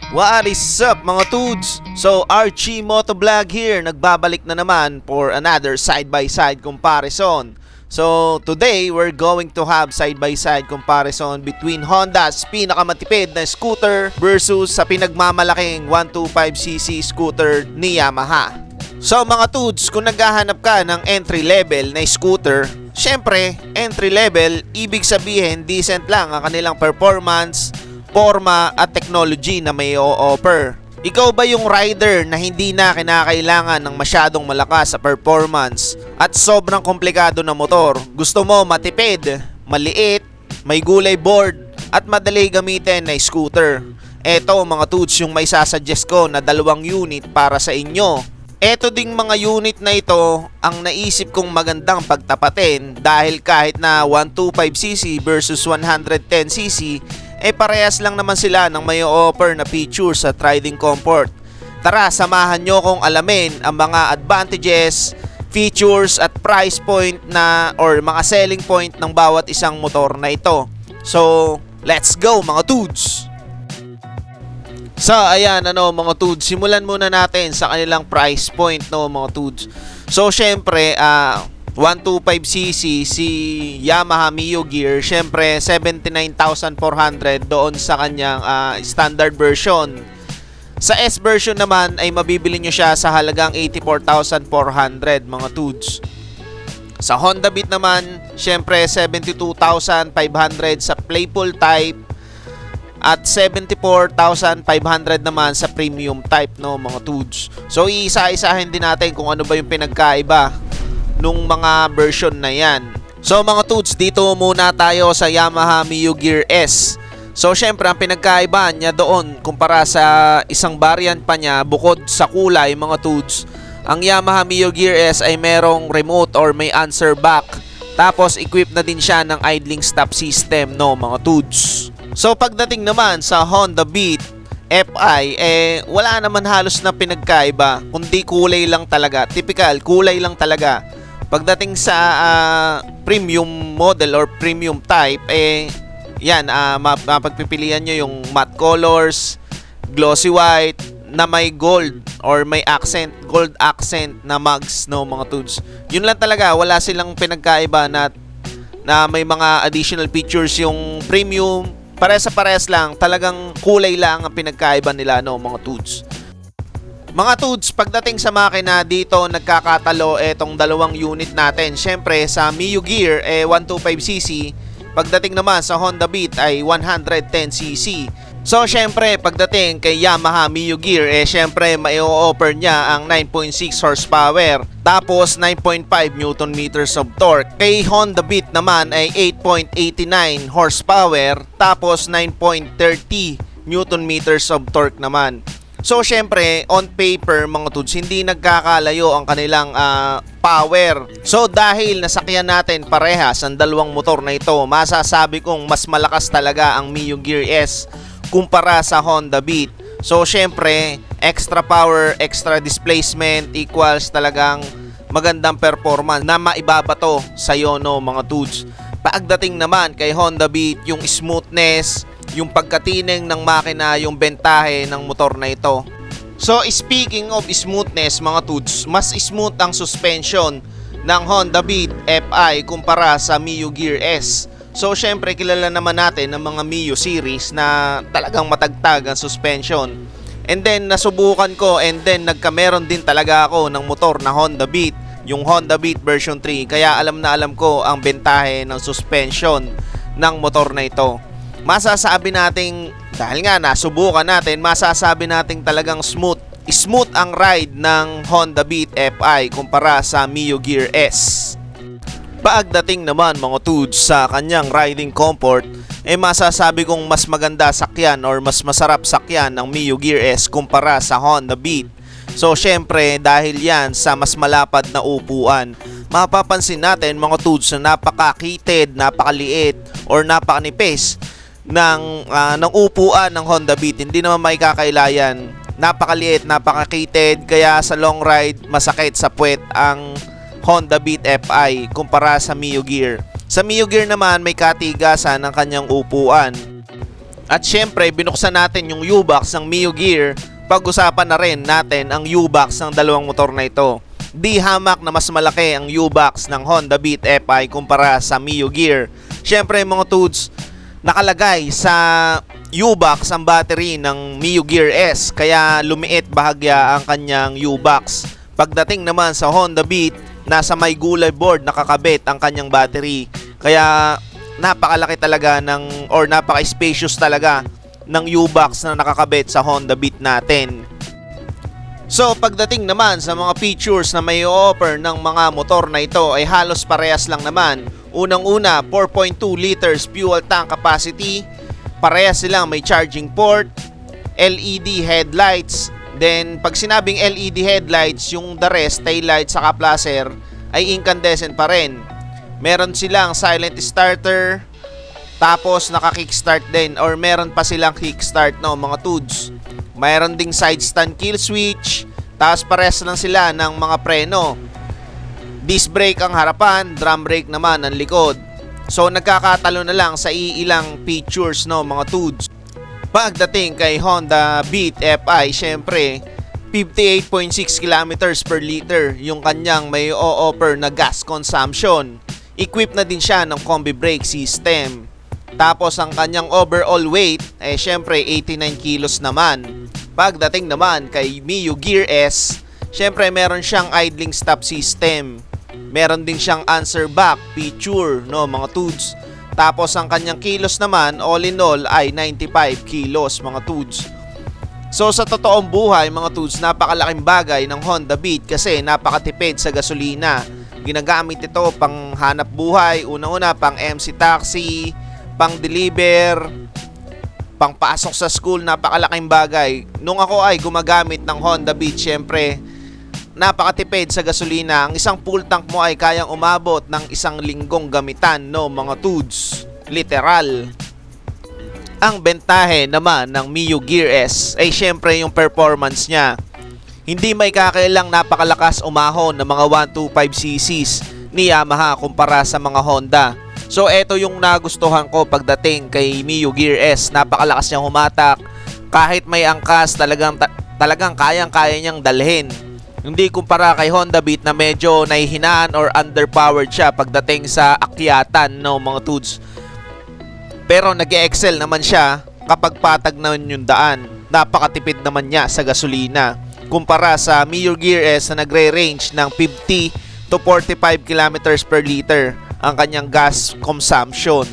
What is up mga tudes? So Archie Motovlog here, nagbabalik na naman for another side-by-side comparison. So today we're going to have side-by-side comparison between Honda's pinakamatipid na scooter versus sa pinagmamalaking 125cc scooter ni Yamaha. So mga tudes, kung naghahanap ka ng entry level na scooter, syempre entry level, ibig sabihin decent lang ang kanilang performance, forma at technology na may o-offer. Ikaw ba yung rider na hindi na kinakailangan ng masyadong malakas sa performance at sobrang komplikado na motor? Gusto mo matipid, maliit, may gulay board at madali gamitin na scooter? Eto mga tudes yung may sasuggest ko na dalawang unit para sa inyo. Eto ding mga unit na ito ang naisip kong magandang pagtapatin dahil kahit na 125cc versus 110cc parehas lang naman sila ng may offer na features at riding comfort. Tara, samahan nyo kong alamin ang mga advantages, features at price point na or mga selling point ng bawat isang motor na ito. So, let's go mga tudes! So, ayan mga tudes, simulan muna natin sa kanilang price point mga tudes. So, syempre, 125cc si Yamaha Mio Gear, syempre 79,400 doon sa kanyang standard version. Sa S version naman ay mabibili nyo siya sa halagang 84,400 mga tudes. Sa Honda Beat naman, syempre 72,500 sa Playful type at 74,500 naman sa Premium type mga tudes. So iisa-isahin din natin kung ano ba yung pinagkaiba nung mga version na yan. So mga tudes, dito muna tayo sa Yamaha Mio Gear S. So syempre ang pinagkaiba niya doon kumpara sa isang variant pa niya bukod sa kulay mga tudes, ang Yamaha Mio Gear S ay merong remote or may answer back. Tapos equipped na din siya ng idling stop system mga tudes. So pagdating naman sa Honda Beat FI, wala naman halos na pinagkaiba kundi kulay lang talaga. Typical, kulay lang talaga. Pagdating sa premium model or premium type, yan, mapagpipilian nyo yung matte colors, glossy white, na may gold or may accent, gold accent na mugs mga tudes. Yun lang talaga, wala silang pinagkaiba na may mga additional features yung premium. Pares lang, talagang kulay lang ang pinagkaiba nila mga tudes. Mga tudes, pagdating sa makina dito nagkakatalo etong dalawang unit natin. Syempre sa Mio Gear 125cc, pagdating naman sa Honda Beat ay 110cc. So syempre pagdating kay Yamaha Mio Gear syempre mai-offer niya ang 9.6 horsepower tapos 9.5 Newton meters of torque. Kay Honda Beat naman ay 8.89 horsepower tapos 9.30 Newton meters of torque naman. So syempre on paper mga tudes, hindi nagkakalayo ang kanilang power. So dahil nasakyan natin parehas ang dalawang motor na ito, masasabi kong mas malakas talaga ang Mio Gear S kumpara sa Honda Beat. So syempre extra power, extra displacement equals talagang magandang performance na maibabato sa iyo mga tudes. Pagdating naman kay Honda Beat, yung smoothness, yung pagkatining ng makina, yung bentahe ng motor na ito. So speaking of smoothness mga tudes, mas smooth ang suspension ng Honda Beat FI kumpara sa Mio Gear S. So syempre kilala naman natin ang mga Mio series na talagang matagtag ang suspension. And then nasubukan ko and then nagkameron din talaga ako ng motor na Honda Beat, yung Honda Beat version 3. Kaya alam na alam ko ang bentahe ng suspension ng motor na ito. Masasabi nating, dahil nga nasubukan natin, masasabi nating talagang smooth ang ride ng Honda Beat FI kumpara sa Mio Gear S. Pagdating naman mga tudes sa kanyang riding comfort, masasabi kong mas maganda sakyan or mas masarap sakyan ng Mio Gear S kumpara sa Honda Beat. So syempre dahil yan sa mas malapad na upuan, mapapansin natin mga tudes na napakakitid, napakaliit or napakanipis ng upuan ng Honda Beat. Hindi naman may kakailayan, napakaliit, napakakitid, kaya sa long ride masakit sa puwet ang Honda Beat FI kumpara sa Mio Gear. Sa Mio Gear naman may katigasan ng kanyang upuan. At syempre, binuksan natin yung U-Box ng Mio Gear. Pag-usapan na rin natin ang U-Box ng dalawang motor na ito. Di hamak na mas malaki ang U-Box ng Honda Beat FI kumpara sa Mio Gear. Syempre mga Tudes, nakalagay sa U-Box ang battery ng Mio Gear S, kaya lumiit bahagya ang kanyang U-Box. Pagdating naman sa Honda Beat, nasa may gulay board nakakabit ang kanyang battery. Kaya napakalaki talaga napaka-spacious talaga ng U-Box na nakakabit sa Honda Beat natin. So pagdating naman sa mga features na may offer ng mga motor na ito ay halos parehas lang naman. Unang-una, 4.2 liters fuel tank capacity. Parehas silang may charging port, LED headlights. Then pag sinabing LED headlights, yung the rest, taillights saka placer ay incandescent pa rin. Meron silang silent starter, tapos naka-kickstart din, or meron pa silang kickstart no mga Tudes. Mayroon ding side stand kill switch, tapos parehas lang sila ng mga preno. Disc brake ang harapan, drum brake naman ang likod. So nagkakatalo na lang sa iilang features no mga Tudes. Pagdating kay Honda Beat FI, syempre 58.6 kilometers per liter yung kanyang may o-offer na gas consumption. Equipped na din siya ng combi brake system. Tapos ang kanyang overall weight ay syempre 89 kilos naman. Pagdating naman kay Mio Gear S, syempre meron siyang idling stop system. Meron din siyang answer back feature no mga Tudes. Tapos ang kanyang kilos naman all in all ay 95 kilos mga Tudes. So sa totoong buhay mga Tudes, napakalaking bagay ng Honda Beat kasi napakatipid sa gasolina. Ginagamit ito pang hanap buhay, unang-una pang MC taxi, pang deliver, pang pasok sa school, napakalaking bagay. Nung ako ay gumagamit ng Honda Beat, syempre napakatipid sa gasolina. Ang isang full tank mo ay kayang umabot ng 1 linggong gamitan no mga Tudes. Literal. Ang bentahe naman ng Mio Gear S ay syempre yung performance niya. Hindi may kakailang napakalakas umahon ng mga 125cc's ni Yamaha kumpara sa mga Honda. So eto yung nagustuhan ko pagdating kay Mio Gear S. Napakalakas niyang humatak. Kahit may angkas, talagang kayang-kaya niyang dalhin. Hindi kumpara kay Honda Beat na medyo nahihinaan or underpowered siya pagdating sa akyatan no mga Tudes. Pero nag-excel naman siya kapag patag naman yung daan. Napakatipid naman niya sa gasolina kumpara sa Mio Gear S na nagre-range ng 50 to 45 kilometers per liter ang kanyang gas consumption.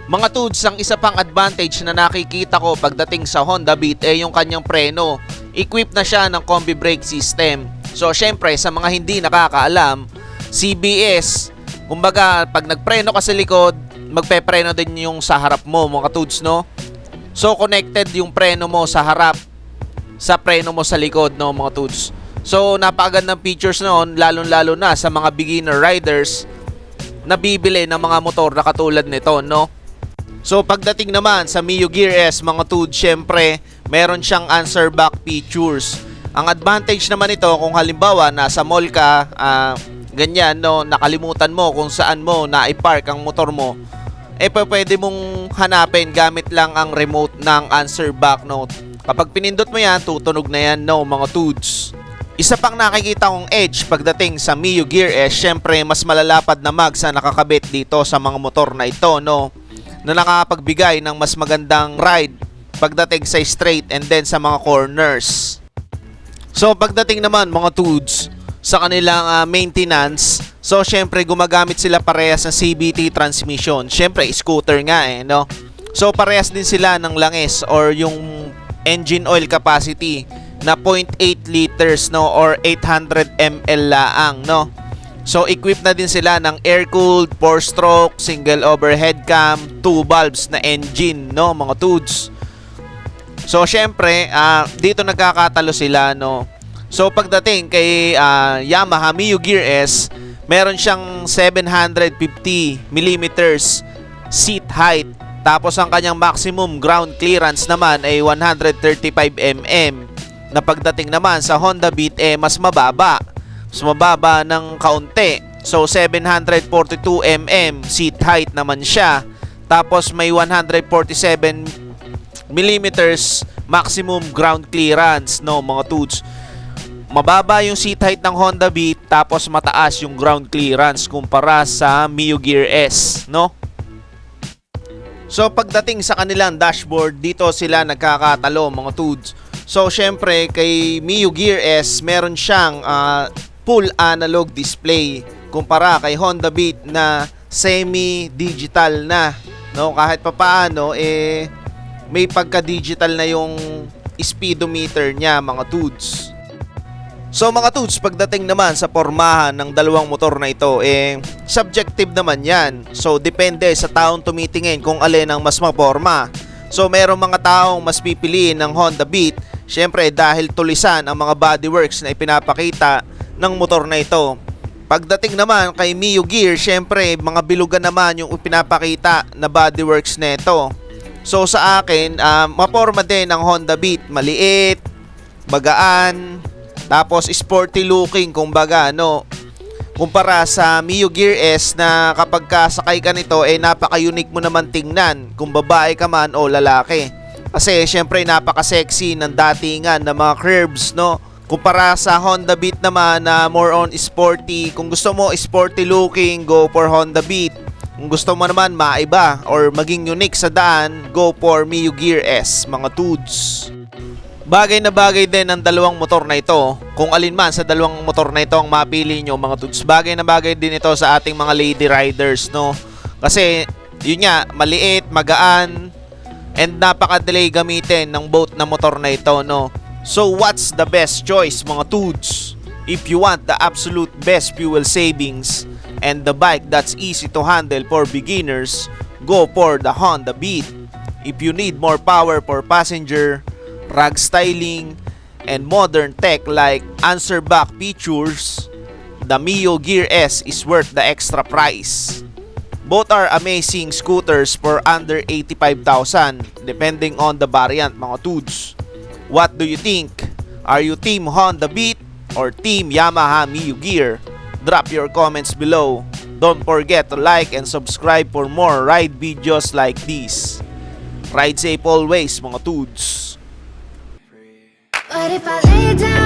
Mga Tudes, ang isa pang advantage na nakikita ko pagdating sa Honda Beat ay yung kanyang preno. Equipped na siya ng combi brake system. So syempre sa mga hindi nakakaalam, CBS, kumbaga pag nagpreno ka sa likod, magpepreno din yung sa harap mo mga Tudes no. So connected yung preno mo sa harap sa preno mo sa likod no mga Tudes. So napakagandang features noon, lalo na sa mga beginner riders na bibili ng mga motor na katulad nito no. So pagdating naman sa Mio Gear S mga Tudes, syempre meron siyang answer back features. Ang advantage naman ito kung halimbawa nasa mall ka, ganyan no, nakalimutan mo kung saan mo na-park ang motor mo, pwede mong hanapin gamit lang ang remote ng answer back no. Kapag pinindot mo yan, tutunog na yan no mga Tudes. Isa pang nakikita kong edge pagdating sa Mio Gear S, syempre mas malalapad na mags ang nakakabit dito sa mga motor na ito no, na nakapagbigay ng mas magandang ride pagdating sa straight and then sa mga corners. So pagdating naman mga Tudes sa kanilang maintenance, so syempre gumagamit sila parehas ng CVT transmission. Syempre scooter nga no. So parehas din sila ng langis or yung engine oil capacity na 0.8 liters no or 800 ml laang no. So equipped na din sila ng air-cooled 4-stroke single overhead cam 2 valves na engine no mga Tudes. So syempre dito nagkakatalo sila no. So pagdating kay Yamaha Mio Gear S, meron siyang 750mm seat height. Tapos ang kanyang maximum ground clearance naman ay 135mm. Na pagdating naman sa Honda Beat mas mababa. Mas mababa ng kaunti. So 742mm seat height naman siya. Tapos may 147 millimeters maximum ground clearance, no mga tudes. Mababa yung seat height ng Honda Beat, tapos mataas yung ground clearance kumpara sa Mio Gear S, no? So pagdating sa kanilang dashboard, dito sila nagkakatalo mga tudes. So syempre kay Mio Gear S meron siyang full analog display kumpara kay Honda Beat na semi-digital na, no? Kahit papaano may pagka-digital na yung speedometer niya mga tudes. So mga tudes, pagdating naman sa pormahan ng dalawang motor na ito, subjective naman yan. So depende sa taong tumitingin kung alin ang mas maporma. So merong mga taong mas pipiliin ng Honda Beat, syempre dahil tulisan ang mga bodyworks na ipinapakita ng motor na ito. Pagdating naman kay Mio Gear, syempre mga bilugan naman yung ipinapakita na bodyworks na ito. So sa akin, maporma din ang Honda Beat, maliit, bagaan, tapos sporty looking kumbaga, no? Kumpara sa Mio Gear S na kapag kasakay ka nito napaka-unique mo naman tingnan kung babae ka man o lalaki. Kasi syempre napaka-sexy ng datingan ng mga curves, no? Kumpara sa Honda Beat naman na more on sporty. Kung gusto mo sporty looking, go for Honda Beat. Kung gusto mo naman maiba or maging unique sa daan, go for Mio Gear S, mga tudes. Bagay na bagay din ang dalawang motor na ito. Kung alin man sa dalawang motor na ito ang mapili nyo mga tudes, bagay na bagay din ito sa ating mga lady riders, no? Kasi yun nga, maliit, magaan, and napaka-delay gamitin ng both na motor na ito, no? So what's the best choice mga tudes? If you want the absolute best fuel savings and the bike that's easy to handle for beginners, go for the Honda Beat. If you need more power for passenger, rug styling, and modern tech like answer back features, the Mio Gear S is worth the extra price. Both are amazing scooters for under 85,000 depending on the variant mga tudes. What do you think? Are you team Honda Beat or team Yamaha Mio Gear? Drop your comments below. Don't forget to like and subscribe for more ride videos like this. Ride safe always mga tudes. But if I lay down